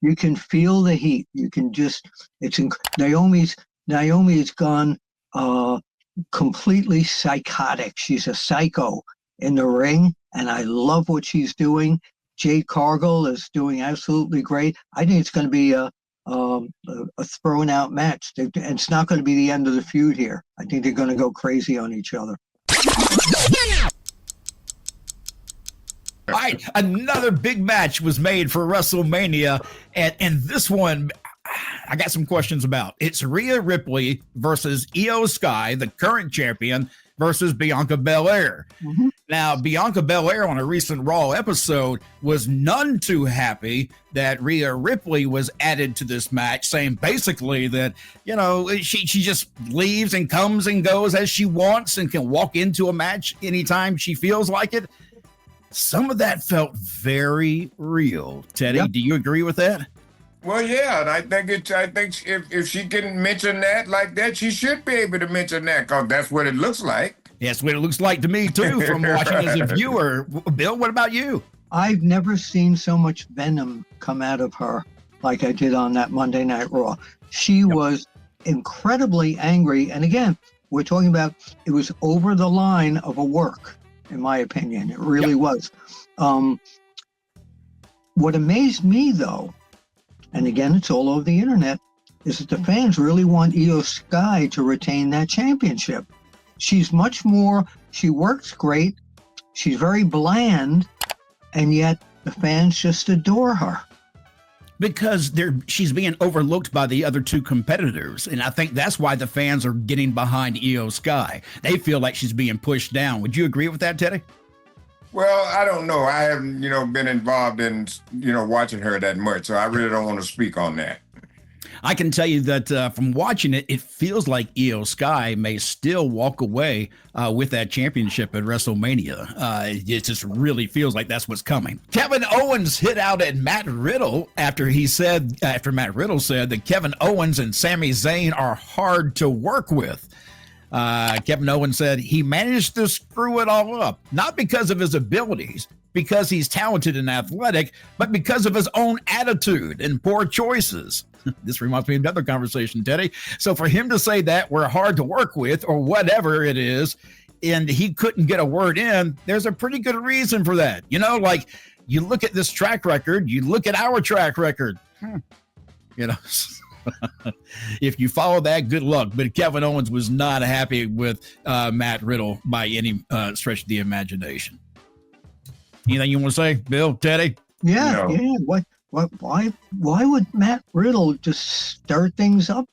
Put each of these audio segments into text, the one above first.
You can feel the heat. You can just, Naomi's gone completely psychotic. She's a psycho in the ring, and I love what she's doing. Jade Cargill is doing absolutely great. I think it's going to be a thrown out match. And it's not going to be the end of the feud here. I think they're going to go crazy on each other. All right, another big match was made for WrestleMania, and this one I got some questions about. It's Rhea Ripley versus Io Sky, the current champion, versus Bianca Belair. Mm-hmm. Now, Bianca Belair on a recent Raw episode was none too happy that Rhea Ripley was added to this match, saying basically that, you know, she just leaves and comes and goes as she wants and can walk into a match anytime she feels like it. Some of that felt very real. Teddy, yep. Do you agree with that? Well, yeah, and I think if she can mention that like that, she should be able to mention that, because that's what it looks like. That's what it looks like to me, too, from watching as a viewer. Bill, what about you? I've never seen so much venom come out of her like I did on that Monday Night Raw. She was incredibly angry. And again, we're talking about, it was over the line of a work, in my opinion. It really was. What amazed me, though, and again, it's all over the internet, is that the fans really want Io Sky to retain that championship. She's much more, she works great, she's very bland, and yet the fans just adore her. Because she's being overlooked by the other two competitors, and I think that's why the fans are getting behind Io Sky. They feel like she's being pushed down. Would you agree with that, Teddy? Well, I don't know. I haven't, been involved in, watching her that much, so I really don't want to speak on that. I can tell you that from watching it, it feels like Io Sky may still walk away with that championship at WrestleMania. It just really feels like that's what's coming. Kevin Owens hit out at Matt Riddle after Matt Riddle said that Kevin Owens and Sami Zayn are hard to work with. Kevin Owens said he managed to screw it all up, not because of his abilities, because he's talented and athletic, but because of his own attitude and poor choices. This reminds me of another conversation, Teddy. So for him to say that we're hard to work with or whatever it is, and he couldn't get a word in, there's a pretty good reason for that. Like you look at this track record, you look at our track record, if you follow that, good luck. But Kevin Owens was not happy with Matt Riddle by any stretch of the imagination. Anything you want to say, Bill, Teddy? Yeah. Why would Matt Riddle just stir things up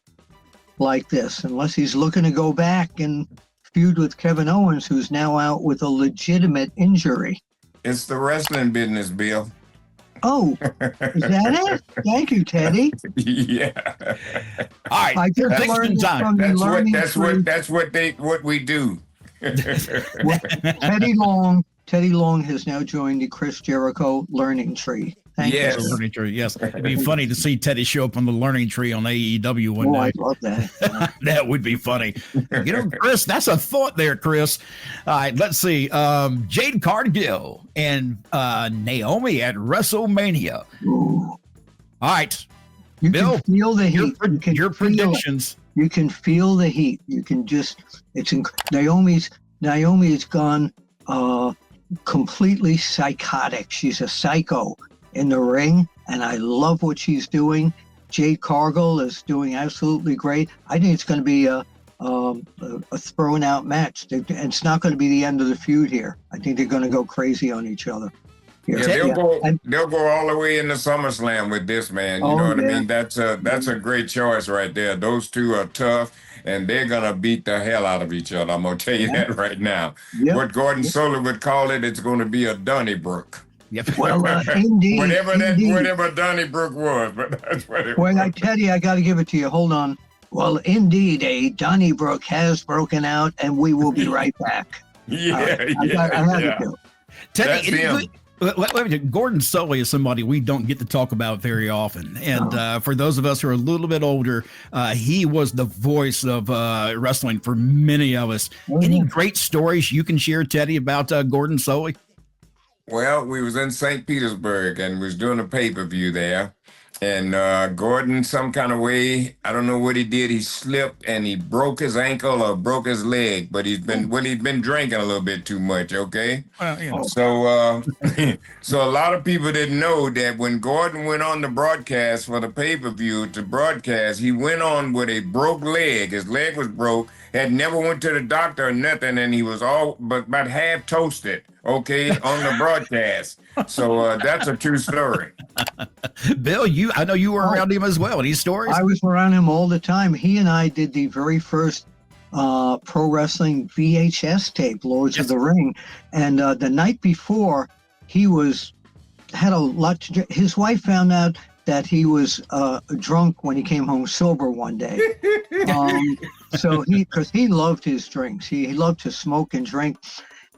like this, unless he's looking to go back and feud with Kevin Owens, who's now out with a legitimate injury? It's the wrestling business, Bill. Oh, is that it? Thank you, Teddy. Yeah. All right. I just learned from what we do. Teddy Long has now joined the Chris Jericho Learning Tree. Thank you. Learning tree, yes. It'd be funny to see Teddy show up on the learning tree on AEW one day. I'd love that. That would be funny. Chris, that's a thought there, Chris. All right, let's see. Jade Cargill and Naomi at WrestleMania. Ooh. All right. You Bill, can feel the heat. Your predictions. You can feel the heat. You can just, Naomi's gone completely psychotic. She's a psycho in the ring, and I love what she's doing. Jade Cargill is doing absolutely great. I think it's going to be a thrown out match. And it's not going to be the end of the feud here. I think they're going to go crazy on each other. Yeah, they'll go all the way into SummerSlam with this, man. You know what I mean? That's a great choice right there. Those two are tough, and they're gonna beat the hell out of each other. I'm gonna tell you that right now. Yep. What Gordon Solie would call it, it's gonna be a Donnybrook. Yep. Well, indeed. Whatever Donnybrook was, but that's what it was. Well, I tell you, I got to give it to you. Hold on. Well, indeed, a Donnybrook has broken out, and we will be right back. Teddy, Gordon Solie is somebody we don't get to talk about very often. And for those of us who are a little bit older, he was the voice of wrestling for many of us. Any great stories you can share, Teddy, about Gordon Solie? Well, we was in St. Petersburg and was doing a pay-per-view there. And Gordon, some kind of way, I don't know what he did. He slipped and he broke his ankle or broke his leg. But he's been drinking a little bit too much. Okay, so so a lot of people didn't know that when Gordon went on the broadcast for the pay-per-view to broadcast, he went on with a broke leg. His leg was broke. Had never went to the doctor or nothing, and he was all but about half toasted. Okay, on the broadcast. So that's a true story. Bill, I know you were around him as well. Any stories? I was around him all the time. He and I did the very first pro wrestling VHS tape, Lords of the Ring. And the night before, he had a lot to drink. His wife found out that he was drunk when he came home sober one day. So because he loved his drinks. He loved to smoke and drink.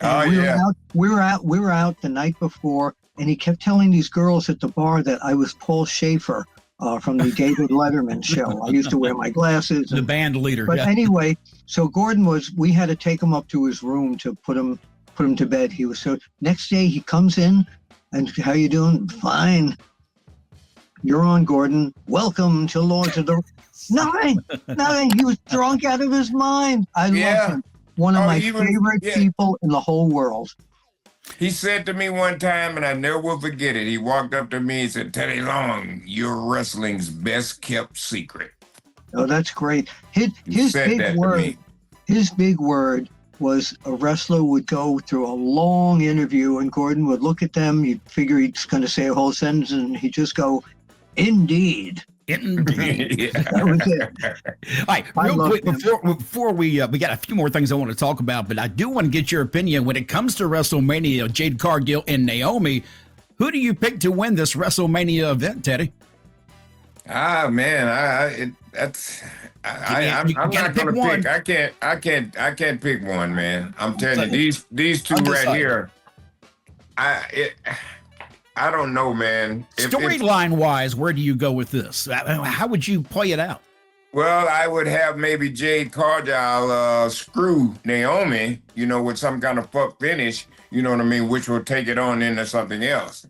And we were out the night before, and he kept telling these girls at the bar that I was Paul Schaefer from the David Letterman show. I used to wear my glasses. The band leader. But anyway, so Gordon we had to take him up to his room to put him to bed. Next day he comes in, and how you doing? Fine. You're on, Gordon. Welcome to Lords of the Nothing. He was drunk out of his mind. I love him. One of my favorite people in the whole world. He said to me one time, and I never will forget it. He walked up to me and said, "Teddy Long, you're wrestling's best kept secret." Oh, that's great. His big word was a wrestler would go through a long interview, and Gordon would look at them. You'd figure he's going to say a whole sentence, and he'd just go, "Indeed." Indeed. That was it. All right, real quick, before we got a few more things I want to talk about, but I do want to get your opinion when it comes to WrestleMania. Jade Cargill and Naomi, who do you pick to win this WrestleMania event, Teddy? Man, I'm not gonna pick. I can't pick one, man. I'm telling you, these two right here. I don't know, man. Storyline-wise, where do you go with this? How would you play it out? Well, I would have maybe Jade Cargill screw Naomi, with some kind of fuck finish, you know what I mean, which will take it on into something else.